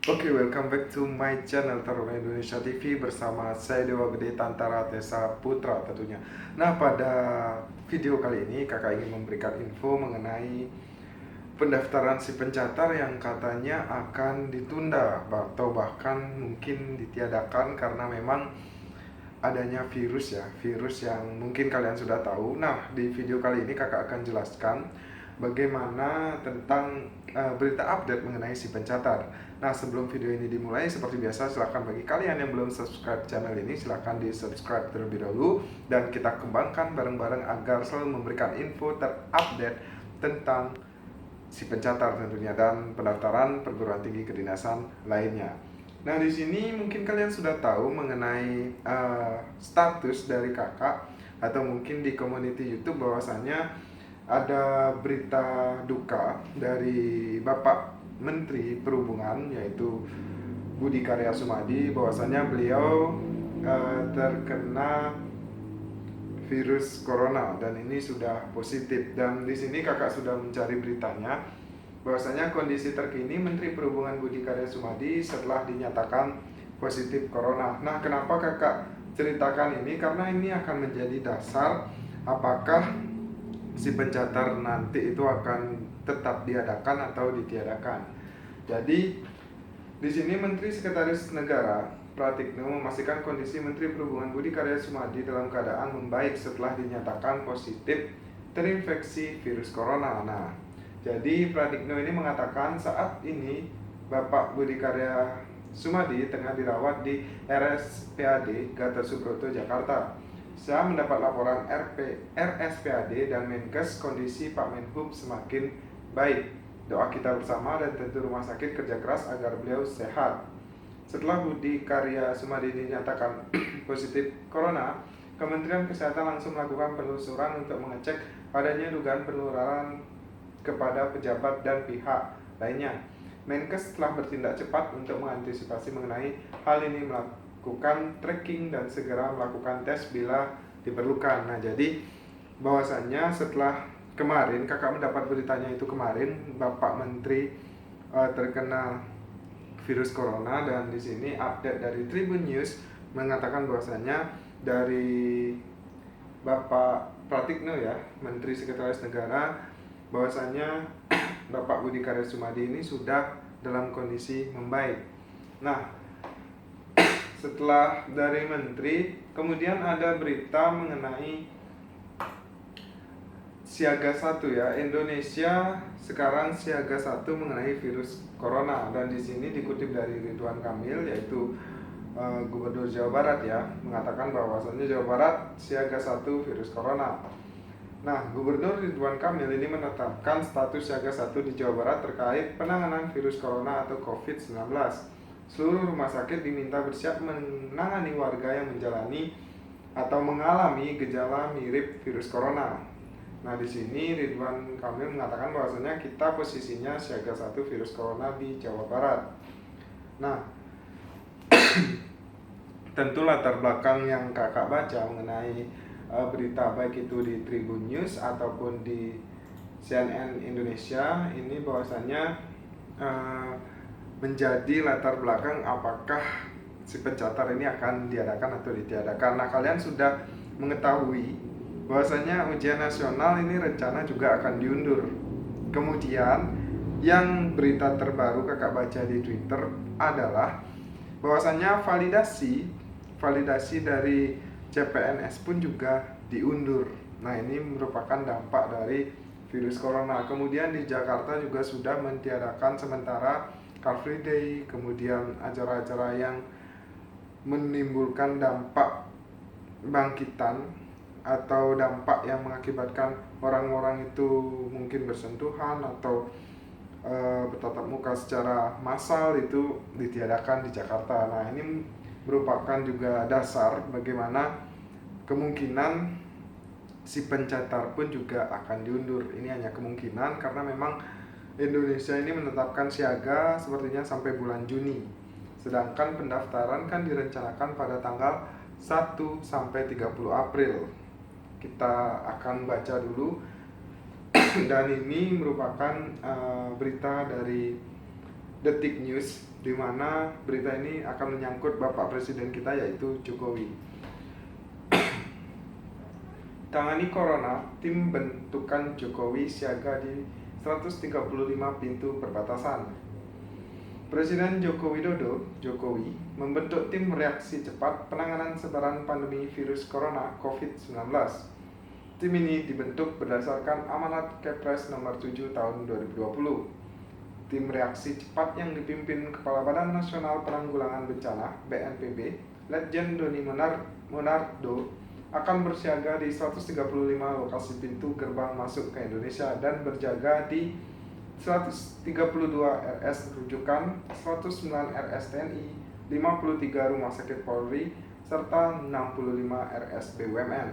Oke, welcome back to my channel Taruna Indonesia TV bersama saya Dewa Gede Tantara Tesa Putra tentunya. Nah, pada video kali ini kakak ingin memberikan info mengenai pendaftaran si pencatar yang katanya akan ditunda atau bahkan mungkin ditiadakan karena memang adanya virus ya, virus yang mungkin kalian sudah tahu. Nah, di video kali ini kakak akan jelaskan bagaimana tentang berita update mengenai si pencatar. Nah, sebelum video ini dimulai, seperti biasa silahkan bagi kalian yang belum subscribe channel ini, silahkan di subscribe terlebih dahulu dan kita kembangkan bareng-bareng agar selalu memberikan info terupdate tentang si pencatar tentunya dan pendaftaran perguruan tinggi kedinasan lainnya. Nah, di sini mungkin kalian sudah tahu mengenai status dari kakak atau mungkin di community YouTube bahwasannya ada berita duka dari Bapak Menteri Perhubungan yaitu Budi Karya Sumadi bahwasannya beliau terkena virus corona dan ini sudah positif. Dan di sini kakak sudah mencari beritanya bahwasanya kondisi terkini Menteri Perhubungan Budi Karya Sumadi setelah dinyatakan positif corona. Nah, kenapa kakak ceritakan ini? Karena ini akan menjadi dasar apakah si pencatar nanti itu akan tetap diadakan atau ditiadakan. Jadi di sini Menteri Sekretaris Negara Pratikno memastikan kondisi Menteri Perhubungan Budi Karya Sumadi dalam keadaan membaik setelah dinyatakan positif terinfeksi virus corona. Nah, jadi Pratikno ini mengatakan saat ini Bapak Budi Karya Sumadi tengah dirawat di RSPAD Gatot Subroto, Jakarta. Saya mendapat laporan RSPAD dan Menkes kondisi Pak Menhub semakin baik. Doa kita bersama dan tentu rumah sakit kerja keras agar beliau sehat. Setelah Budi Karya Sumadi dinyatakan positif corona, Kementerian Kesehatan langsung melakukan penelusuran untuk mengecek adanya dugaan penularan kepada pejabat dan pihak lainnya. Menkes telah bertindak cepat untuk mengantisipasi mengenai hal ini, melakukan tracking dan segera melakukan tes bila diperlukan. Nah, jadi bahwasannya setelah kemarin kakak mendapat beritanya itu kemarin Bapak Menteri terkena virus corona dan di sini update dari Tribun News mengatakan bahwasanya dari Bapak Pratikno ya, Menteri Sekretaris Negara, bahwasanya Bapak Budi Karya Sumadi ini sudah dalam kondisi membaik. Nah, setelah dari Menteri, kemudian ada berita mengenai siaga 1 ya. Indonesia sekarang siaga 1 mengenai virus corona dan di sini dikutip dari Ridwan Kamil yaitu Gubernur Jawa Barat ya, mengatakan bahwasannya Jawa Barat siaga 1 virus corona. Nah, Gubernur Ridwan Kamil ini menetapkan status siaga 1 di Jawa Barat terkait penanganan virus corona atau COVID-19. Seluruh rumah sakit diminta bersiap menangani warga yang menjalani atau mengalami gejala mirip virus corona. Nah, di sini Ridwan Kamil mengatakan bahwasanya kita posisinya siaga 1 virus corona di Jawa Barat. Nah, tentu latar belakang yang kakak baca mengenai berita baik itu di Tribun News ataupun di CNN Indonesia ini bahwasanya menjadi latar belakang apakah si pencatar ini akan diadakan atau ditiadakan. Nah, kalian sudah mengetahui bahwasanya ujian nasional ini rencana juga akan diundur. Kemudian yang berita terbaru kakak baca di Twitter adalah bahwasanya validasi dari CPNS pun juga diundur. Nah, ini merupakan dampak dari virus corona. Kemudian di Jakarta juga sudah mentiadakan sementara Car Free Day, kemudian acara-acara yang menimbulkan dampak bangkitan atau dampak yang mengakibatkan orang-orang itu mungkin bersentuhan atau bertatap muka secara massal itu ditiadakan di Jakarta. Nah, ini merupakan juga dasar bagaimana kemungkinan si pencatar pun juga akan diundur. Ini hanya kemungkinan karena memang Indonesia ini menetapkan siaga sepertinya sampai bulan Juni. Sedangkan pendaftaran kan direncanakan pada tanggal 1 sampai 30 April. Kita akan baca dulu dan ini merupakan berita dari Detik News, di mana berita ini akan menyangkut Bapak Presiden kita yaitu Jokowi. Tangani Corona, tim bentukan Jokowi siaga di 135 pintu perbatasan. Presiden Joko Widodo, Jokowi, membentuk tim reaksi cepat penanganan sebaran pandemi virus corona COVID-19. Tim ini dibentuk berdasarkan amanat Kepres nomor 7 tahun 2020. Tim reaksi cepat yang dipimpin Kepala Badan Nasional Penanggulangan Bencana (BNPB), Letjen Doni Monardo, akan bersiaga di 135 lokasi pintu gerbang masuk ke Indonesia dan berjaga di 132 RS rujukan, 109 RS TNI, 53 rumah sakit Polri, serta 65 RS BUMN.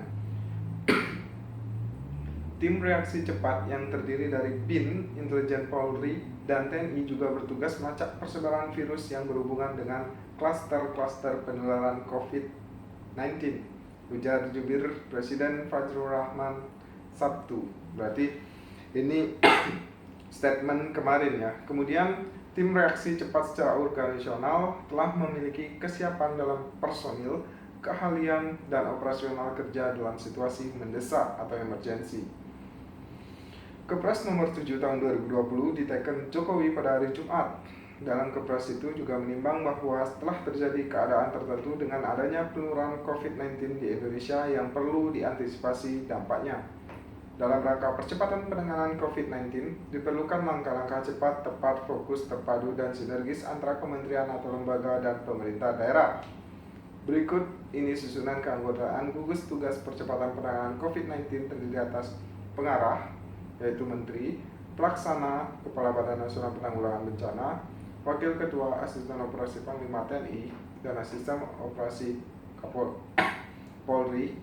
Tim reaksi cepat yang terdiri dari BIN, Intelijen Polri, dan TNI juga bertugas melacak persebaran virus yang berhubungan dengan klaster-klaster penularan COVID-19, ujar jubir Presiden Fajrul Rahman Sabtu. Berarti ini statement kemarin ya. Kemudian tim reaksi cepat secara organisasional telah memiliki kesiapan dalam personil, keahlian, dan operasional kerja dalam situasi mendesak atau emergensi. Kepres nomor 7 tahun 2020 diteken Jokowi pada hari Jumat. Dalam Kepres itu juga menimbang bahwa setelah terjadi keadaan tertentu dengan adanya penularan COVID-19 di Indonesia yang perlu diantisipasi dampaknya. Dalam rangka percepatan penanganan COVID-19, diperlukan langkah-langkah cepat, tepat, fokus, terpadu, dan sinergis antara kementerian atau lembaga dan pemerintah daerah. Berikut ini susunan keanggotaan gugus tugas percepatan penanganan COVID-19 terdiri atas pengarah, yaitu Menteri, Pelaksana, Kepala Badan Nasional Penanggulangan Bencana, Wakil Ketua Asisten Operasi Panglima TNI, dan Asisten Operasi Polri.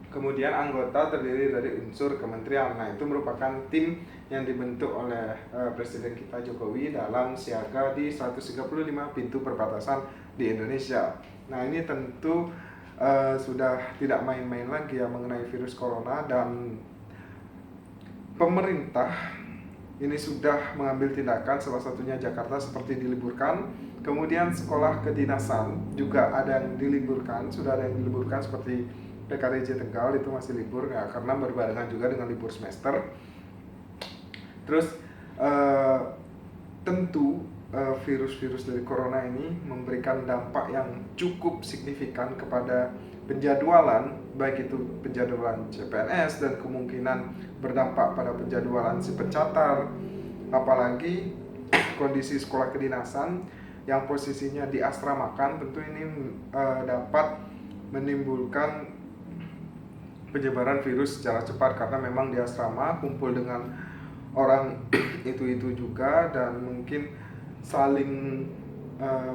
Kemudian anggota terdiri dari unsur kementerian. Nah, itu merupakan tim yang dibentuk oleh Presiden kita Jokowi dalam siaga di 135 pintu perbatasan di Indonesia. Nah, ini tentu sudah tidak main-main lagi ya mengenai virus corona, dan pemerintah ini sudah mengambil tindakan, salah satunya Jakarta seperti diliburkan. Kemudian sekolah kedinasan juga ada yang diliburkan, sudah ada yang diliburkan seperti PKDJ Tegal itu masih libur ya, karena berbarengan juga dengan libur semester. Terus tentu virus-virus dari corona ini memberikan dampak yang cukup signifikan kepada penjadwalan, baik itu penjadwalan CPNS dan kemungkinan berdampak pada penjadwalan si pencatat. Apalagi kondisi sekolah kedinasan yang posisinya diasramakan, tentu ini dapat menimbulkan penyebaran virus secara cepat karena memang di asrama kumpul dengan orang itu juga, dan mungkin saling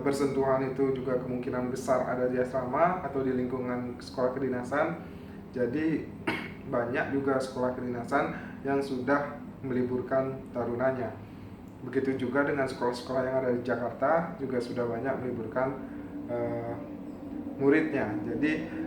bersentuhan itu juga kemungkinan besar ada di asrama atau di lingkungan sekolah kedinasan. Jadi banyak juga sekolah kedinasan yang sudah meliburkan tarunanya. Begitu juga dengan sekolah-sekolah yang ada di Jakarta juga sudah banyak meliburkan muridnya. Jadi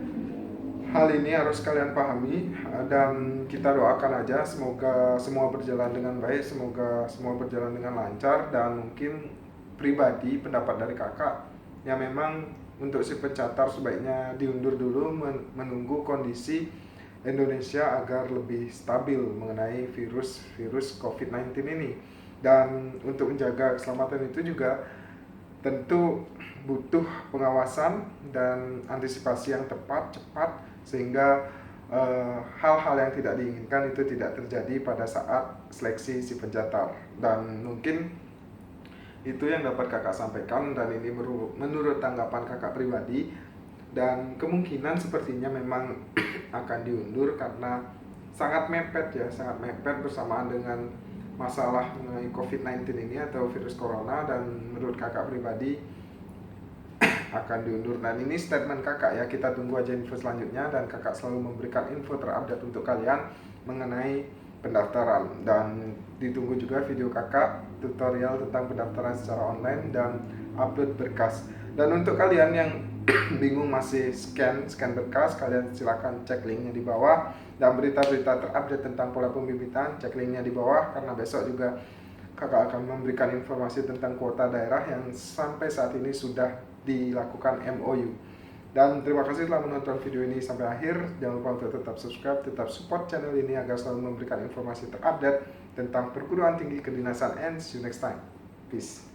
hal ini harus kalian pahami, dan kita doakan aja semoga semua berjalan dengan baik, semoga semua berjalan dengan lancar. Dan mungkin pribadi pendapat dari kakak ya, memang untuk si pencatar sebaiknya diundur dulu menunggu kondisi Indonesia agar lebih stabil mengenai virus COVID-19 ini. Dan untuk menjaga keselamatan itu juga tentu butuh pengawasan dan antisipasi yang tepat, cepat, sehingga hal-hal yang tidak diinginkan itu tidak terjadi pada saat seleksi si pencatat. Dan mungkin itu yang dapat kakak sampaikan, dan ini menurut tanggapan kakak pribadi. Dan kemungkinan sepertinya memang akan diundur karena sangat mepet bersamaan dengan masalah mengenai COVID-19 ini atau virus corona. Dan menurut kakak pribadi akan diundur. Dan ini statement kakak ya, kita tunggu aja info selanjutnya, dan kakak selalu memberikan info terupdate untuk kalian mengenai pendaftaran. Dan ditunggu juga video kakak tutorial tentang pendaftaran secara online dan upload berkas. Dan untuk kalian yang bingung masih scan berkas, kalian silakan cek linknya di bawah. Dan berita-berita terupdate tentang pola pembibitan, cek linknya di bawah, karena besok juga kakak akan memberikan informasi tentang kuota daerah yang sampai saat ini sudah dilakukan MOU. Dan terima kasih telah menonton video ini sampai akhir. Jangan lupa untuk tetap subscribe, tetap support channel ini agar selalu memberikan informasi terupdate tentang perguruan tinggi kedinasan. And see you next time. Peace.